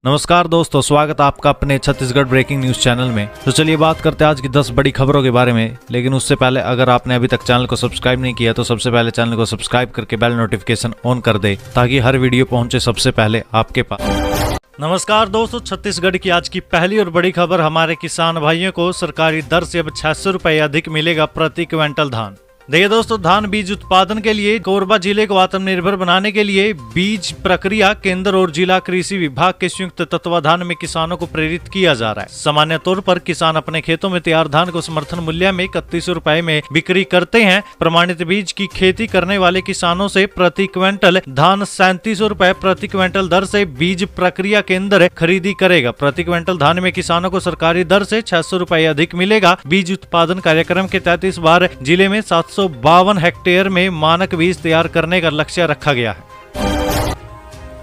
नमस्कार दोस्तों, स्वागत है आपका अपने छत्तीसगढ़ ब्रेकिंग न्यूज चैनल में। तो चलिए बात करते हैं आज की 10 बड़ी खबरों के बारे में। लेकिन उससे पहले अगर आपने अभी तक चैनल को सब्सक्राइब नहीं किया तो सबसे पहले चैनल को सब्सक्राइब करके बेल नोटिफिकेशन ऑन कर दे ताकि हर वीडियो पहुंचे सबसे पहले आपके पास। नमस्कार दोस्तों, छत्तीसगढ़ की आज की पहली और बड़ी खबर। हमारे किसान भाइयों को सरकारी दर से अब 600 रुपए अधिक मिलेगा प्रति क्विंटल धान। देखिए दोस्तों, धान बीज उत्पादन के लिए कोरबा जिले को आत्मनिर्भर बनाने के लिए बीज प्रक्रिया केंद्र और जिला कृषि विभाग के संयुक्त तत्वाधान में किसानों को प्रेरित किया जा रहा है। सामान्य तौर पर किसान अपने खेतों में तैयार धान को समर्थन मूल्य में 3100 रुपए में बिक्री करते हैं। प्रमाणित बीज की खेती करने वाले किसानों से प्रति क्विंटल धान 3700 रुपए प्रति क्विंटल दर से बीज प्रक्रिया केंद्र खरीदी करेगा। प्रति क्विंटल धान में किसानों को सरकारी दर से 600 रुपए अधिक मिलेगा। बीज उत्पादन कार्यक्रम के तहत इस बार जिले में 752 हेक्टेयर में मानक बीज तैयार करने का लक्ष्य रखा गया है।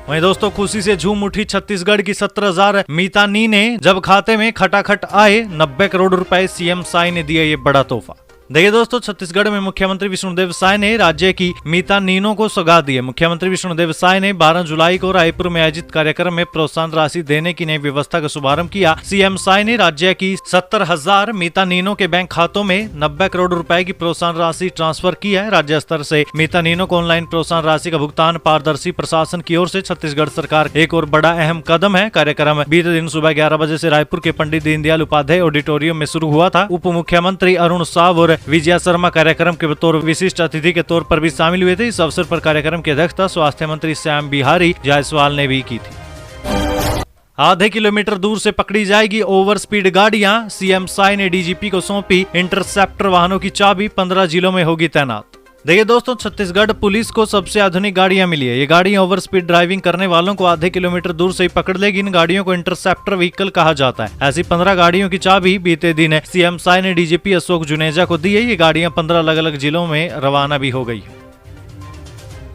वहीं दोस्तों, खुशी से झूम उठी छत्तीसगढ़ की 17,000 मीतानी ने जब खाते में खटाखट आए 90 करोड़ रुपए सीएम साई ने दिया ये बड़ा तोहफा। देखिए दोस्तों, छत्तीसगढ़ में मुख्यमंत्री विष्णुदेव साय ने राज्य की मीतानीनों को सौगात दी है। मुख्यमंत्री विष्णुदेव साय ने 12 जुलाई को रायपुर में आयोजित कार्यक्रम में प्रोत्साहन राशि देने की नई व्यवस्था का शुभारंभ किया। सीएम साय ने राज्य की 70,000 मीतानीनों के बैंक खातों में 90 करोड़ रुपए की प्रोत्साहन राशि ट्रांसफर की है। राज्य स्तर से मीतानीनों को ऑनलाइन प्रोत्साहन राशि का भुगतान पारदर्शी प्रशासन की ओर से छत्तीसगढ़ सरकार एक और बड़ा अहम कदम है। कार्यक्रम बीते दिन सुबह 11 बजे से रायपुर के पंडित दीनदयाल उपाध्याय ऑडिटोरियम में शुरू हुआ था। उप मुख्यमंत्री अरुण साव और विजया शर्मा कार्यक्रम के बतौर विशिष्ट अतिथि के तौर पर भी शामिल हुए थे। इस अवसर पर कार्यक्रम की अध्यक्षता स्वास्थ्य मंत्री श्याम बिहारी जायसवाल ने भी की थी। आधे किलोमीटर दूर से पकड़ी जाएगी ओवर स्पीड गाड़ियां, सीएम साई ने डीजीपी को सौंपी इंटरसेप्टर वाहनों की चाबी, 15 जिलों में होगी तैनात। देखिए दोस्तों, छत्तीसगढ़ पुलिस को सबसे आधुनिक गाड़ियां मिली है। ये गाड़ियां ओवर स्पीड ड्राइविंग करने वालों को आधे किलोमीटर दूर से ही पकड़ लेगी। इन गाड़ियों को इंटरसेप्टर व्हीकल कहा जाता है। ऐसी 15 गाड़ियों की चाबी बीते दिन सीएम साई ने डीजीपी अशोक जुनेजा को दी है। ये गाड़ियां 15 अलग अलग जिलों में रवाना भी हो गई है।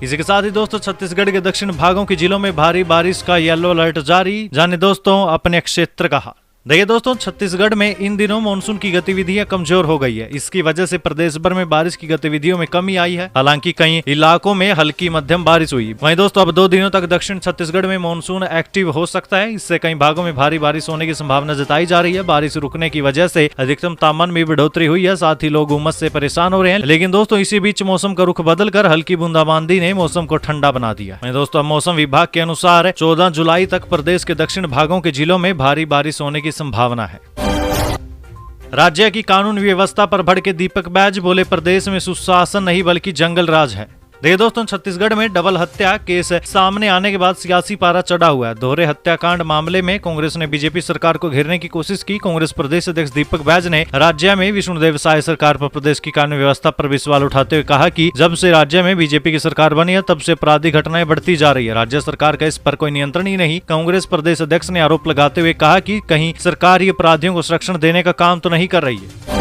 इसी के साथ ही दोस्तों, छत्तीसगढ़ के दक्षिण भागों के जिलों में भारी बारिश का येलो अलर्ट जारी। जाने दोस्तों अपने क्षेत्र का हाल। देखिए दोस्तों, छत्तीसगढ़ में इन दिनों मानसून की गतिविधियां कमजोर हो गई है। इसकी वजह से प्रदेश भर में बारिश की गतिविधियों में कमी आई है। हालांकि कई इलाकों में हल्की मध्यम बारिश हुई। वहीं दोस्तों, अब 2 दिनों तक दक्षिण छत्तीसगढ़ में मानसून एक्टिव हो सकता है। इससे कई भागों में भारी बारिश होने की संभावना जताई जा रही है। बारिश रुकने की वजह से अधिकतम तापमान में बढ़ोतरी हुई है। साथ ही लोग उमस से परेशान हो रहे हैं। लेकिन दोस्तों, इसी बीच मौसम का रुख बदलकर हल्की बूंदाबांदी ने मौसम को ठंडा बना दिया। वहीं दोस्तों, मौसम विभाग के अनुसार 14 जुलाई तक प्रदेश के दक्षिण भागों के जिलों में भारी बारिश होने की संभावना है। राज्य की कानून व्यवस्था पर भड़के दीपक बैज, बोले प्रदेश में सुशासन नहीं बल्कि जंगल राज है। देखिए दोस्तों, छत्तीसगढ़ में डबल हत्या केस सामने आने के बाद सियासी पारा चढ़ा हुआ है। दोहरे हत्याकांड मामले में कांग्रेस ने बीजेपी सरकार को घेरने की कोशिश की। कांग्रेस प्रदेश अध्यक्ष दीपक बैज ने राज्य में विष्णुदेव साय सरकार पर प्रदेश की कानून व्यवस्था पर भी सवाल उठाते हुए कहा कि जब से राज्य में बीजेपी की सरकार बनी है तब से आपराधिक घटनाएं बढ़ती जा रही है। राज्य सरकार का इस पर कोई नियंत्रण ही नहीं। कांग्रेस प्रदेश अध्यक्ष ने आरोप लगाते हुए कहा कि कहीं सरकार ये अपराधियों को संरक्षण देने का काम तो नहीं कर रही है।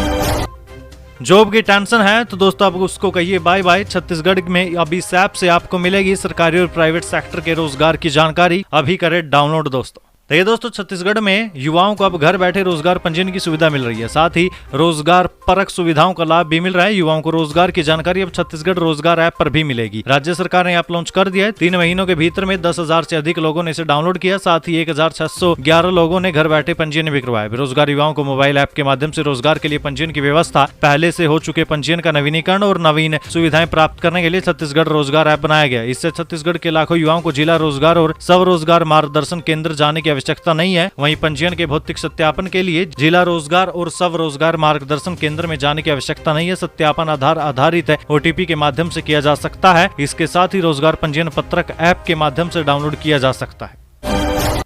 जॉब की टेंशन है तो दोस्तों आप उसको कहिए बाय बाय। छत्तीसगढ़ में अभी इस ऐप से आपको मिलेगी सरकारी और प्राइवेट सेक्टर के रोजगार की जानकारी। अभी करें डाउनलोड दोस्तों। देखिए दोस्तों, छत्तीसगढ़ में युवाओं को अब घर बैठे रोजगार पंजीयन की सुविधा मिल रही है। साथ ही रोजगार परक सुविधाओं का लाभ भी मिल रहा है। युवाओं को रोजगार की जानकारी अब छत्तीसगढ़ रोजगार ऐप पर भी मिलेगी। राज्य सरकार ने ऐप लॉन्च कर दिया है। 3 महीनों के भीतर में 10,000 से अधिक लोगों ने इसे डाउनलोड किया। साथ ही 1,611 लोगों ने घर बैठे पंजीयन भी करवाया। बेरोजगार युवाओं को मोबाइल ऐप के माध्यम से रोजगार के लिए पंजीयन की व्यवस्था, पहले से हो चुके पंजीयन का नवीनीकरण और नवीन सुविधाएं प्राप्त करने के लिए छत्तीसगढ़ रोजगार ऐप बनाया गया। इससे छत्तीसगढ़ के लाखों युवाओं को जिला रोजगार और स्वरोजगार मार्गदर्शन केंद्र जाने की आवश्यकता नहीं है। वहीं पंजीयन के भौतिक सत्यापन के लिए जिला रोजगार और स्वरोजगार मार्गदर्शन केंद्र में जाने की आवश्यकता नहीं है। सत्यापन आधार आधारित ओटीपी के माध्यम से किया जा सकता है। इसके साथ ही रोजगार पंजीयन पत्रक ऐप के माध्यम से डाउनलोड किया जा सकता है।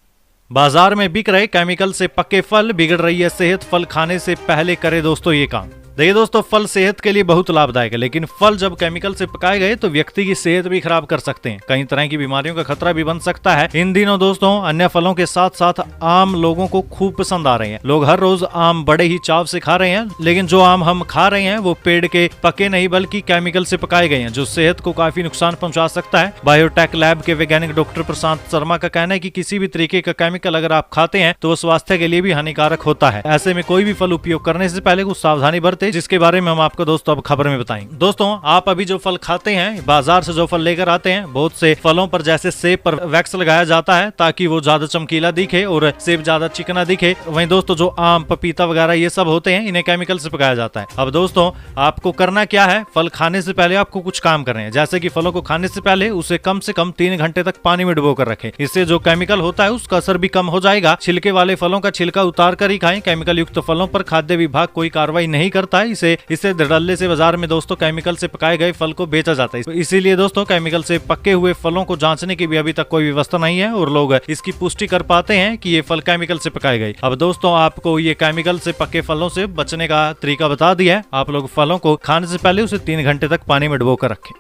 बाजार में बिक रहे केमिकल से पके फल, बिगड़ रही है सेहत। फल खाने से पहले करे दोस्तों ये काम। देखिए दोस्तों, फल सेहत के लिए बहुत लाभदायक है। लेकिन फल जब केमिकल से पकाए गए तो व्यक्ति की सेहत भी खराब कर सकते हैं। कई तरह की बीमारियों का खतरा भी बन सकता है। इन दिनों दोस्तों अन्य फलों के साथ साथ आम लोगों को खूब पसंद आ रहे हैं। लोग हर रोज आम बड़े ही चाव से खा रहे हैं। लेकिन जो आम हम खा रहे हैं वो पेड़ के पके नहीं बल्कि केमिकल से पकाए गए हैं, जो सेहत को काफी नुकसान पहुंचा सकता है। बायोटेक लैब के वैज्ञानिक डॉक्टर प्रशांत शर्मा का कहना है कि किसी भी तरीके का केमिकल अगर आप खाते हैं तो वो स्वास्थ्य के लिए भी हानिकारक होता है। ऐसे में कोई भी फल उपयोग करने से पहले कुछ सावधानी बरतें। करते, जिसके बारे में हम आपको दोस्तों अब खबर में बताएंगे। दोस्तों, आप अभी जो फल खाते हैं, बाजार से जो फल लेकर आते हैं, बहुत से फलों पर जैसे सेब पर वैक्स लगाया जाता है ताकि वो ज्यादा चमकीला दिखे और सेब ज्यादा चिकना दिखे। वहीं दोस्तों जो आम, पपीता वगैरह ये सब होते हैं, इन्हें केमिकल से पकाया जाता है। अब दोस्तों, आपको करना क्या है, फल खाने से पहले आपको कुछ काम करने हैं। जैसे कि फलों को खाने से पहले उसे कम से कम 3 घंटे तक पानी में डुबो कर रखें। इससे जो केमिकल होता है उसका असर भी कम हो जाएगा। छिलके वाले फलों का छिलका उतार कर ही खाएं। केमिकल युक्त फलों पर खाद्य विभाग कोई कार्रवाई नहीं करता है। इसे धड़ल्ले से बाजार में दोस्तों केमिकल से पकाए गए फल को बेचा जाता है। इसीलिए दोस्तों केमिकल से पके हुए फलों को जांचने की भी अभी तक कोई व्यवस्था नहीं है और लोग इसकी पुष्टि कर पाते हैं कि ये फल केमिकल से पकाए गए। अब दोस्तों, आपको ये केमिकल से पके फलों से बचने का तरीका बता दिया है। आप लोग फलों को खाने से पहले उसे 3 घंटे तक पानी में डुबो कर रखें।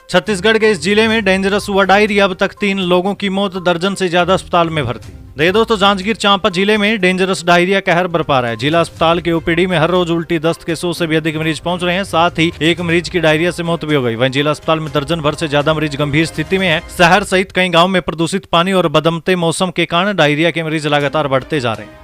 छत्तीसगढ़ के इस जिले में डेंजरस हुआ डायरिया, अब तक 3 लोगों की मौत, दर्जन से ज्यादा अस्पताल में भर्ती। देखिए दोस्तों, जांजगीर चांपा जिले में डेंजरस डायरिया कहर बरपा रहा है। जिला अस्पताल के ओपीडी में हर रोज उल्टी दस्त के 100 से भी अधिक मरीज पहुंच रहे हैं। साथ ही एक मरीज की डायरिया से मौत भी हो गई। वहीं जिला अस्पताल में दर्जन भर से ज्यादा मरीज गंभीर स्थिति में है। शहर सहित कई गाँव में प्रदूषित पानी और बदमते मौसम के कारण डायरिया के मरीज लगातार बढ़ते जा रहे हैं।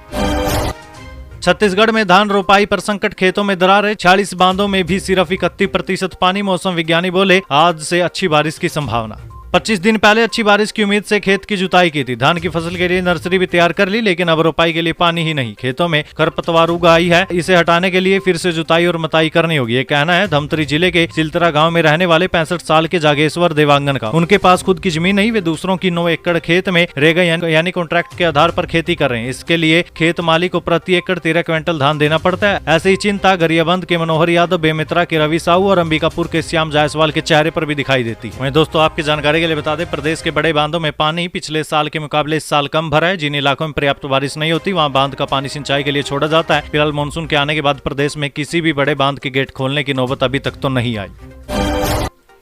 छत्तीसगढ़ में धान रोपाई पर संकट, खेतों में दरारें, 46 बांधों में भी सिर्फ 31% पानी। मौसम विज्ञानी बोले आज से अच्छी बारिश की संभावना। 25 दिन पहले अच्छी बारिश की उम्मीद से खेत की जुताई की थी। धान की फसल के लिए नर्सरी भी तैयार कर ली, लेकिन अब रोपाई के लिए पानी ही नहीं। खेतों में खरपतवार उग आई है, इसे हटाने के लिए फिर से जुताई और मताई करनी होगी। ये कहना है धमतरी जिले के चिलतरा गांव में रहने वाले 65 साल के जागेश्वर देवांगन का। उनके पास खुद की जमीन नहीं, वे दूसरों की 9 एकड़ खेत में रेगा यानी कॉन्ट्रैक्ट के आधार पर खेती कर रहे हैं। इसके लिए खेत मालिक को प्रति एकड़ 13 क्विंटल धान देना पड़ता है। ऐसे ही चिंता गरियाबंद के मनोहर यादव, बेमित्रा के रवि साहू और अंबिकापुर के श्याम जायसवाल के चेहरे पर भी दिखाई देती है। वहीं दोस्तों, आपकी जानकारी के लिए बता दें, प्रदेश के बड़े बांधों में पानी पिछले साल के मुकाबले इस साल कम भरा है। जिन इलाकों में पर्याप्त बारिश नहीं होती, वहां बांध का पानी सिंचाई के लिए छोड़ा जाता है। फिलहाल मानसून के आने के बाद प्रदेश में किसी भी बड़े बांध के गेट खोलने की नौबत अभी तक तो नहीं आई।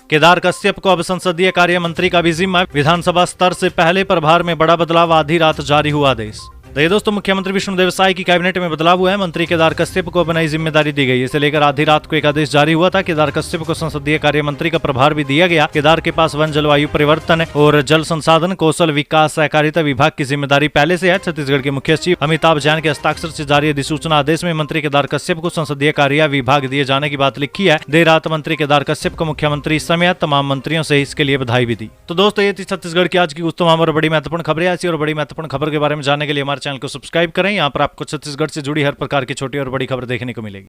केदार कश्यप को अब संसदीय कार्य मंत्री का भी जिम्मा। विधानसभा स्तर से पहले प्रभार में बड़ा बदलाव, आधी रात जारी हुआ आदेश। देखिए दोस्तों, मुख्यमंत्री विष्णुदेव साय की कैबिनेट में बदलाव हुआ है। मंत्री केदार कश्यप को नई जिम्मेदारी दी गई। इसे लेकर आधी रात को एक आदेश जारी हुआ था। केदार कश्यप को संसदीय कार्य मंत्री का प्रभार भी दिया गया। केदार के पास वन, जलवायु परिवर्तन और जल संसाधन, कौशल विकास, सहकारिता विभाग की जिम्मेदारी पहले से है। छत्तीसगढ़ के मुख्य सचिव अमिताभ जैन के हस्ताक्षर से जारी अधिसूचना आदेश में मंत्री केदार कश्यप को संसदीय कार्य विभाग दिए जाने की बात लिखी है। देर रात मंत्री केदार कश्यप को मुख्यमंत्री समेत तमाम मंत्रियों से इसके लिए बधाई भी दी। तो दोस्तों, ये थी छत्तीसगढ़ की आज की कुछ तमाम और बड़ी महत्वपूर्ण खबरें। ऐसी और बड़ी महत्वपूर्ण खबर के बारे में जानने के लिए हमारे चैनल को सब्सक्राइब करें। यहाँ पर आपको छत्तीसगढ़ से जुड़ी हर प्रकार की छोटी और बड़ी खबर देखने को मिलेगी।